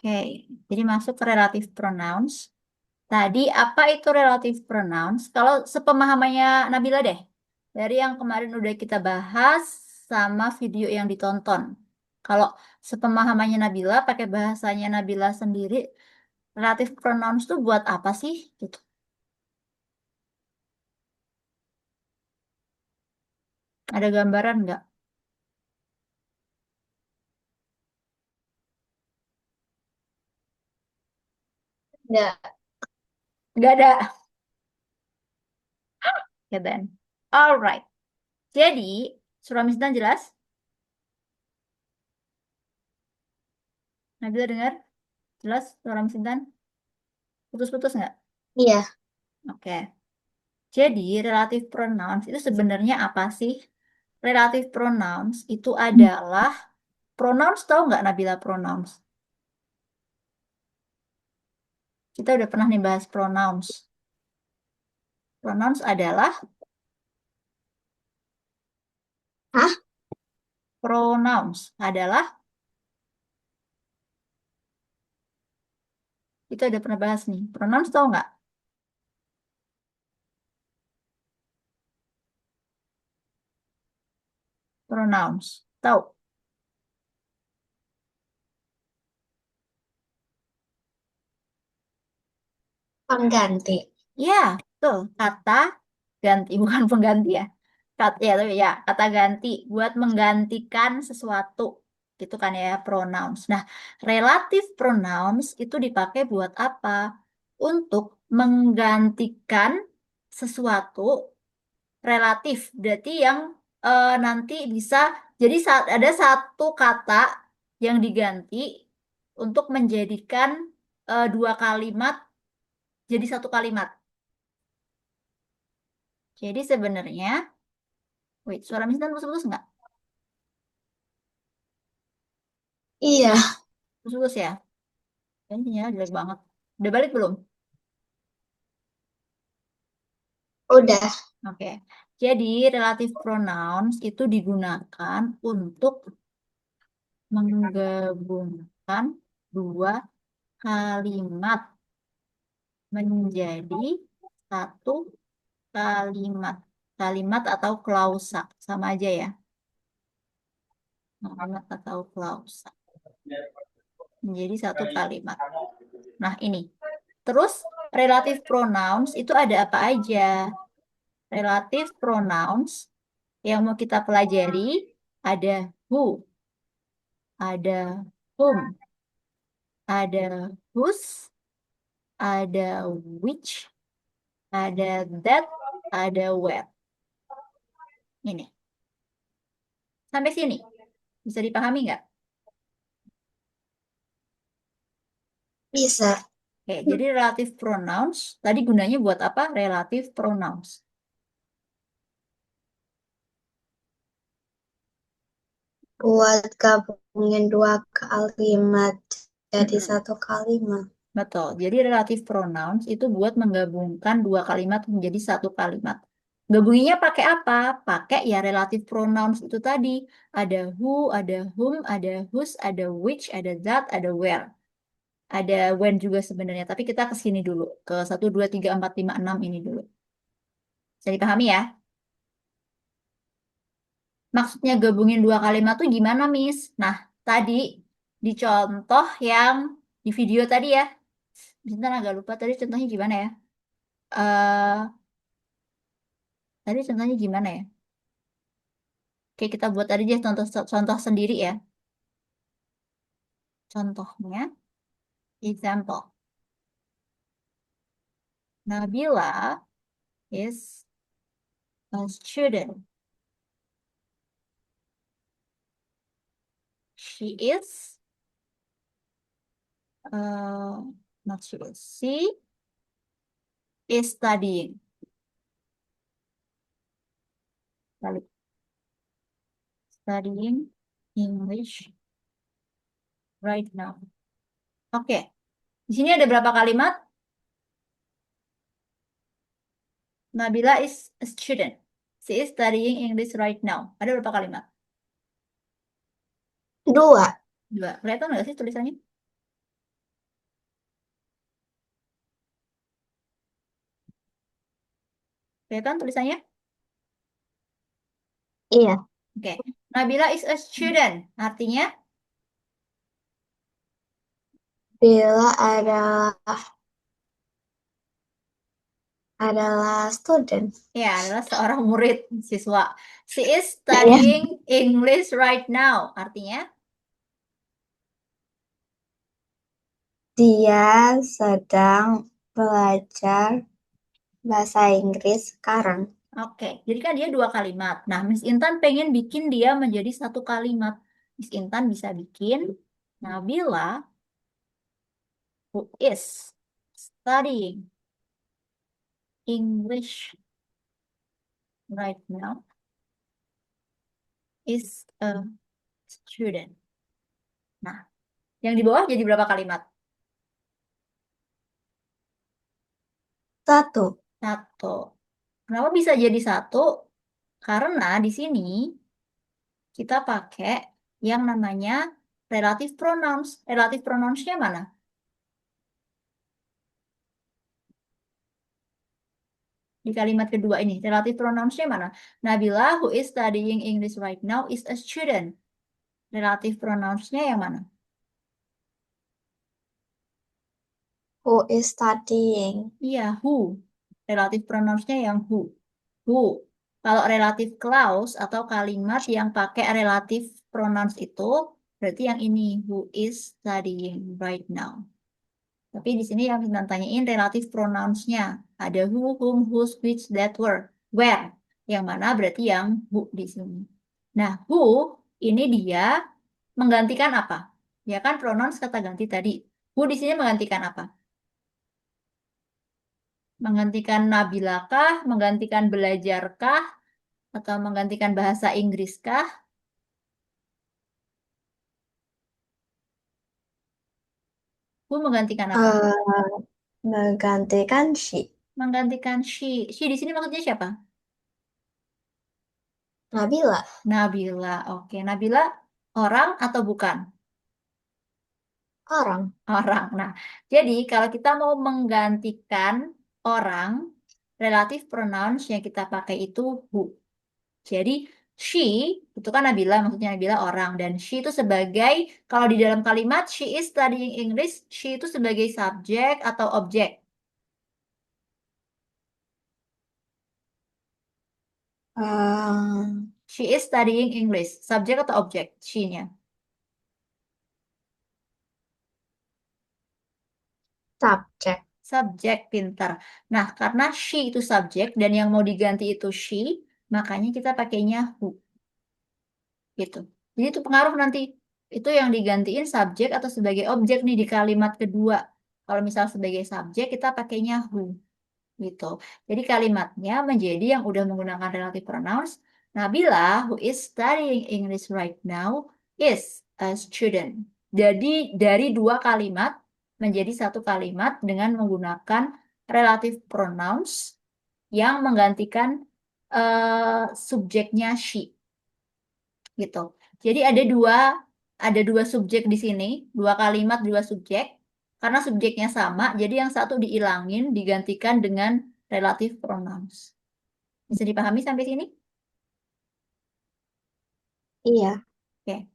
Oke, jadi masuk ke relative pronouns. Tadi apa itu relative pronouns? Kalau sepemahamannya Nabila deh, dari yang kemarin udah kita bahas sama video yang ditonton. Kalau sepemahamannya Nabila, pakai bahasanya Nabila sendiri, relative pronouns tuh buat apa sih? Gitu. Ada gambaran nggak? Nggak. Nggak ada. Ya then. Alright. Jadi, Surah Misdan jelas? Nabila dengar? Jelas Surah Misdan? Putus-putus nggak? Iya. Oke. Jadi, relative pronouns itu sebenarnya apa sih? Relative pronouns itu adalah pronouns, tahu nggak Nabila pronouns? Kita udah pernah nih bahas pronouns. Pronouns adalah Hah? pronouns adalah kita udah pernah bahas nih. Pronouns tahu nggak? Pronouns. Tahu? Pengganti. Ya, betul. Kata ganti bukan pengganti ya. Kata ya, tapi ya kata ganti buat menggantikan sesuatu. Gitu kan ya pronouns. Nah, relative pronouns itu dipakai buat apa? Untuk menggantikan sesuatu relatif. Berarti yang nanti bisa jadi saat ada satu kata yang diganti untuk menjadikan dua kalimat jadi satu kalimat. Jadi sebenarnya, wait, suara Misdan putus-putus nggak? Iya. Putus-putus ya? Kayaknya jelek banget. Udah balik belum? Udah. Oke. Jadi relative pronouns itu digunakan untuk menggabungkan dua kalimat menjadi satu kalimat. Kalimat atau klausa. Sama aja ya. Kalimat atau klausa. Menjadi satu kalimat. Nah, ini. Terus, relative pronouns itu ada apa aja? Relative pronouns yang mau kita pelajari ada who, ada whom, ada whose, ada which, ada that, ada where. Ini. Sampai sini. Bisa dipahami nggak? Bisa. Oke, jadi relative pronouns, tadi gunanya buat apa? Relative pronouns. Buat gabungin dua kalimat jadi Mm-mm. satu kalimat. Betul. Jadi relative pronouns itu buat menggabungkan dua kalimat menjadi satu kalimat. Gabunginnya pakai apa? Pakai ya relative pronouns itu tadi. Ada who, ada whom, ada whose, ada which, ada that, ada where. Ada when juga sebenarnya. Tapi kita ke sini dulu. Ke satu 2 3 4 5 6 ini dulu. Bisa dipahami ya? Maksudnya gabungin dua kalimat tuh gimana, Miss? Nah, tadi di contoh yang di video tadi ya. Bentar agak lupa tadi contohnya gimana ya? eh Tadi contohnya gimana ya? Oke, kita buat aja contoh contoh sendiri ya. Contohnya, example. Nabila is a student. She is uh, not student. She is studying. Balik. Studying English right now. Oke, di sini ada berapa kalimat? Nabila is a student. She is studying English right now. Ada berapa kalimat? Dua. Dua. Kelihatan nggak sih tulisannya? Kelihatan tulisannya? Iya. Oke. Nabila is a student. Artinya, Bila adalah student. ya adalah seorang murid, siswa. She is Iya. studying English right now. Artinya, Dia sedang belajar bahasa Inggris sekarang. oke. Jadi kan dia dua kalimat. Nah, Miss Intan pengen bikin dia menjadi satu kalimat. Miss Intan bisa bikin Nabila who is studying English right now is a student. Nah, yang di bawah jadi berapa kalimat? Satu. Satu. Kenapa bisa jadi satu? Karena di sini kita pakai yang namanya relative pronouns. Relative pronounsnya mana? Di kalimat kedua ini, relative pronounsnya mana? Nabila, who is studying English right now, is a student. Relative pronounsnya yang mana? Who is studying? Iya, who. Relative pronounsnya yang who. Who. Kalau relative clause atau kalimat yang pakai relative pronouns itu, berarti yang ini, who is studying right now. Tapi di sini yang kita tanyain relative pronounsnya. Ada who, whom, whose, which, that, where. Yang mana berarti yang who di sini. Nah, who ini dia menggantikan apa? Ya kan pronouns kata ganti tadi. Who di sini menggantikan apa? Menggantikan Nabilakah, menggantikan belajarkah, atau menggantikan bahasa Inggriskah? Who menggantikan apa? Eh, menggantikan she. Menggantikan she. She di sini maksudnya siapa? Nabila. Nabila. Oke, Nabila orang atau bukan? Orang. Orang. Nah, jadi kalau kita mau menggantikan orang, relative pronouns yang kita pakai itu who. Jadi, she itu kan Nabila, maksudnya Nabila orang. Dan she itu sebagai, kalau di dalam kalimat she is studying English, she itu sebagai subjek atau objek. Eh, She is studying English. Subjek atau objek? She-nya. subjek. Subjek, pintar. Nah, karena she itu subjek dan yang mau diganti itu she, makanya kita pakainya who. Gitu. Jadi itu pengaruh nanti. Itu yang digantiin subjek atau sebagai objek nih di kalimat kedua. Kalau misal sebagai subjek, kita pakainya who. Gitu. Jadi kalimatnya menjadi yang udah menggunakan relative pronouns. Nabila, who is studying English right now, is a student. Jadi dari dua kalimat menjadi satu kalimat dengan menggunakan relative pronouns yang menggantikan subjeknya she. Gitu. Jadi ada dua subjek di sini, dua kalimat, dua subjek. Karena subjeknya sama, jadi yang satu diilangin, digantikan dengan relative pronouns. Bisa dipahami sampai sini? Iya. Oke.